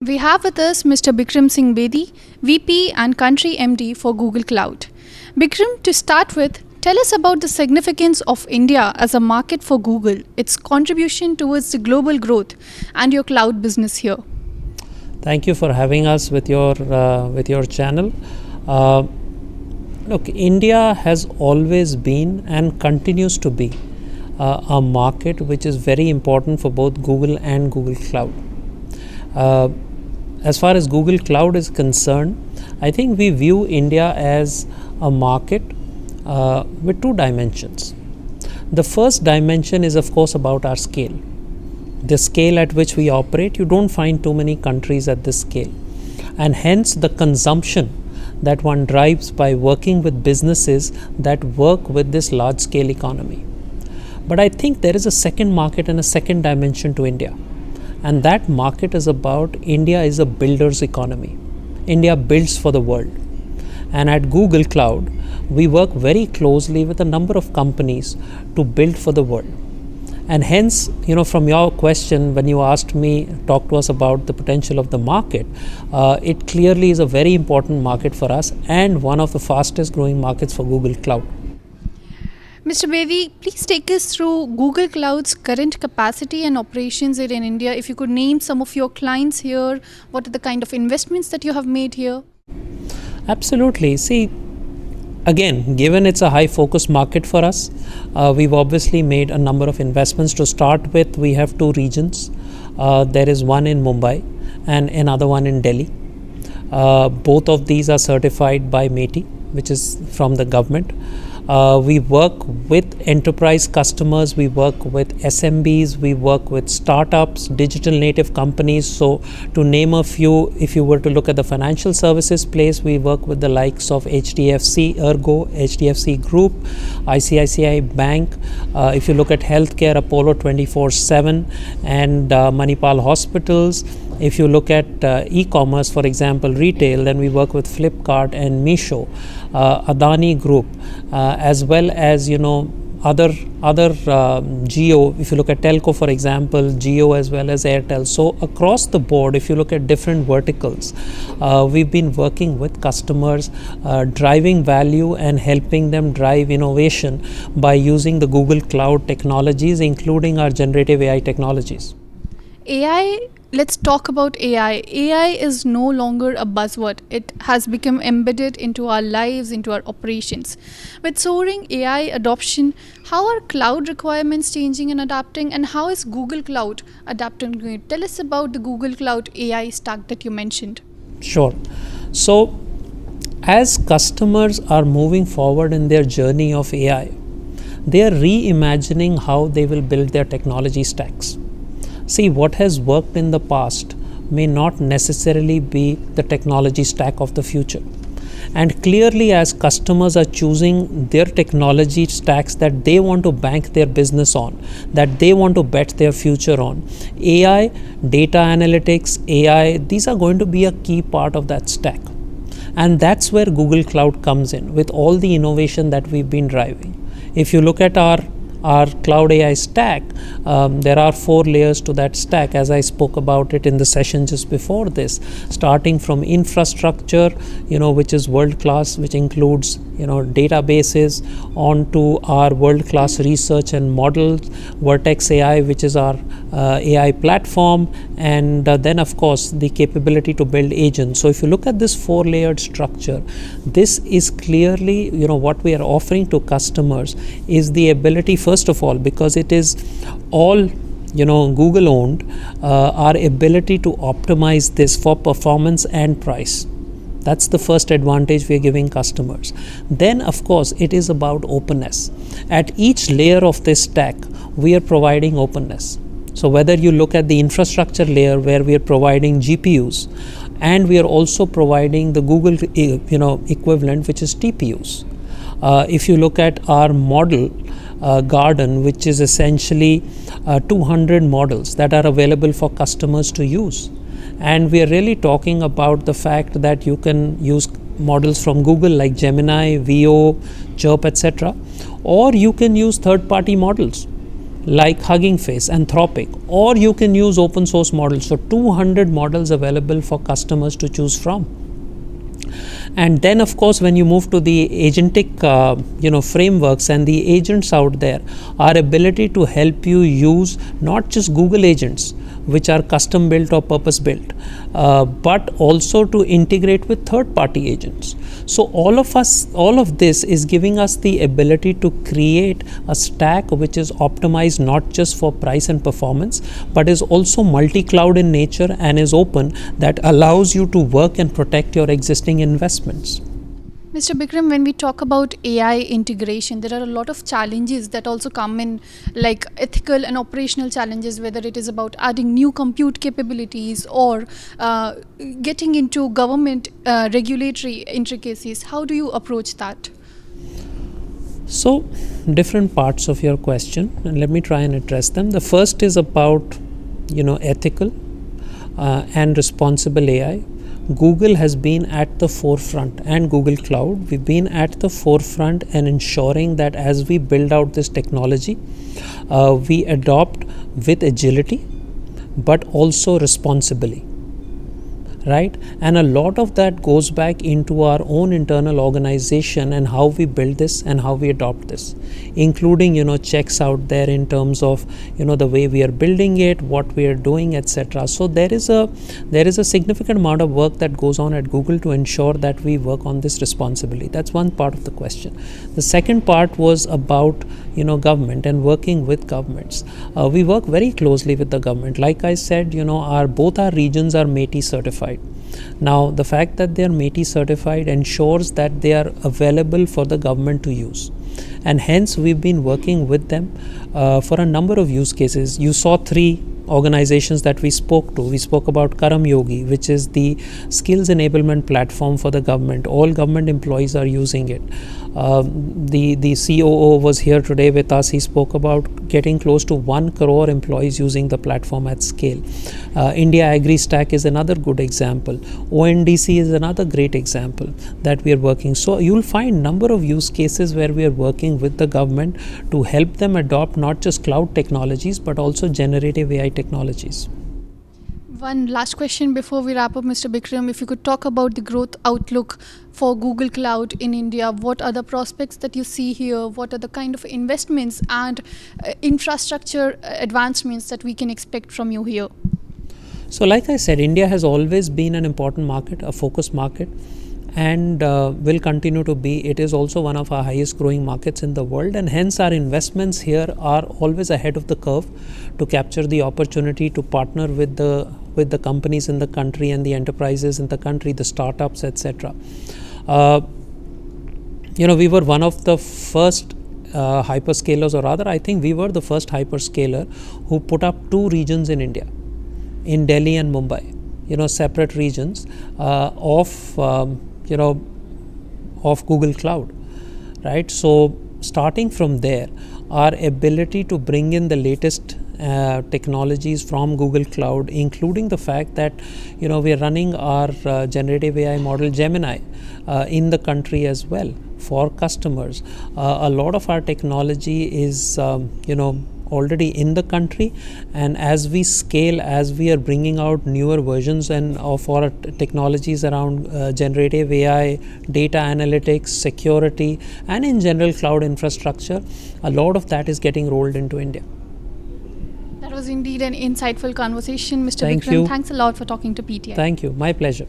We have with us Mr. Bikram Singh Bedi, VP and Country MD for Google Cloud. Bikram, to start with, tell us about the significance of India as a market for Google, its contribution towards the global growth, and your cloud business here. Thank you for having us with your channel. Uh, Look, India has always been and continues to be a market which is very important for both Google and Google Cloud. As far as Google Cloud is concerned, I think we view India as a market with two dimensions. The first dimension is, of course, about our scale. The scale at which we operate, you don't find too many countries at this scale. And hence the consumption that one drives by working with businesses that work with this large scale economy. But I think there is a second market and a second dimension to India. And that market is about India is a builder's economy. India builds for the world. And at Google Cloud, we work very closely with a number of companies to build for the world. And hence, from your question, when you asked me, talk to us about the potential of the market, it clearly is a very important market for us and one of the fastest growing markets for Google Cloud. Mr. Bedi, please take us through Google Cloud's current capacity and operations here in India. If you could name some of your clients here, what are the kind of investments that you have made here? Absolutely. See, again, given it's a high focus market for us, we've obviously made a number of investments. To start with, we have two regions. There is one in Mumbai and another one in Delhi. Both of these are certified by METI, which is from the government. We work with enterprise customers, we work with SMBs, we work with startups, digital native companies. So to name a few, if you were to look at the financial services place, we work with the likes of HDFC, Ergo, HDFC Group, ICICI Bank. If you look at healthcare, Apollo 24/7 and Manipal Hospitals. If you look at e-commerce, for example, retail, then we work with Flipkart and Meesho, Adani Group, as well as other Geo. If you look at telco, for example, Geo as well as Airtel. So across the board, if you look at different verticals, we've been working with customers, driving value and helping them drive innovation by using the Google Cloud technologies, including our generative AI technologies. AI, let's talk about AI. AI is no longer a buzzword. It has become embedded into our lives, into our operations. With soaring AI adoption, how are cloud requirements changing and adapting, and how is Google Cloud adapting to it? Tell us about the Google Cloud AI stack that you mentioned. Sure. So, as customers are moving forward in their journey of AI, they are reimagining how they will build their technology stacks. See, what has worked in the past may not necessarily be the technology stack of the future. And clearly, as customers are choosing their technology stacks that they want to bank their business on, that they want to bet their future on, AI, data analytics, AI, these are going to be a key part of that stack. And that's where Google Cloud comes in with all the innovation that we've been driving. If you look at our cloud AI stack, there are 4 layers to that stack, as I spoke about it in the session just before this, starting from infrastructure, which is world class, which includes databases, onto our world class research and models, Vertex AI, which is our AI platform, and then of course the capability to build agents. So if you look at this 4-layered structure, this is clearly what we are offering to customers is the ability, first of all, because it is all Google owned, our ability to optimize this for performance and price. That's the first advantage we are giving customers. Then, of course, it is about openness. At each layer of this stack, we are providing openness. So whether you look at the infrastructure layer where we are providing GPUs, and we are also providing the Google equivalent, which is TPUs. If you look at our model garden, which is essentially 200 models that are available for customers to use. And we are really talking about the fact that you can use models from Google like Gemini, VO, Chirp, etc. Or you can use third-party models. like Hugging Face, Anthropic, or you can use open source models. So 200 models available for customers to choose from. And then of course when you move to the agentic frameworks and the agents out there, our ability to help you use not just Google agents which are custom built or purpose built, but also to integrate with third party agents. So all of this is giving us the ability to create a stack which is optimized not just for price and performance, but is also multi-cloud in nature and is open, that allows you to work and protect your existing investments. Mr. Bikram, when we talk about AI integration, there are a lot of challenges that also come in, like ethical and operational challenges, whether it is about adding new compute capabilities or getting into government regulatory intricacies. How do you approach that? So, different parts of your question, and let me try and address them. The first is about, ethical and responsible AI. Google has been at the forefront, and Google Cloud, we've been at the forefront and ensuring that as we build out this technology, we adopt with agility, but also responsibly. Right? And a lot of that goes back into our own internal organization and how we build this and how we adopt this, including, checks out there in terms of, the way we are building it, what we are doing, etc. So there is a significant amount of work that goes on at Google to ensure that we work on this responsibly. That's one part of the question. The second part was about, government and working with governments. We work very closely with the government. Like I said, both our regions are METI certified. Now, the fact that they are METI certified ensures that they are available for the government to use. And hence, we've been working with them for a number of use cases. You saw 3 organizations that we spoke to. We spoke about Karam Yogi, which is the skills enablement platform for the government. All government employees are using it. The COO was here today with us. He spoke about getting close to 1 crore employees using the platform at scale. India AgriStack is another good example. ONDC is another great example that we are working. So you'll find number of use cases where we are working with the government to help them adopt not just cloud technologies, but also generative AI technologies. One last question before we wrap up, Mr. Bikram. If you could talk about the growth outlook for Google Cloud in India, what are the prospects that you see here? What are the kind of investments and infrastructure advancements that we can expect from you here? So like I said, India has always been an important market, a focus market, and will continue to be. It is also one of our highest growing markets in the world, and hence our investments here are always ahead of the curve to capture the opportunity to partner with the companies in the country and the enterprises in the country, the startups, etc. We were one of the first hyperscalers, or rather I think we were the first hyperscaler who put up 2 regions in India, in Delhi and Mumbai, separate regions of Google Cloud, right? So starting from there, our ability to bring in the latest technologies from Google Cloud, including the fact that we are running our generative AI model Gemini in the country as well for customers. A lot of our technology is already in the country, and as we scale, as we are bringing out newer versions and of our technologies around generative AI, data analytics, security, and in general cloud infrastructure, a lot of that is getting rolled into India. That was indeed an insightful conversation, Mr. Thank Bikram. you. Thanks a lot for talking to PTI. Thank you. My pleasure.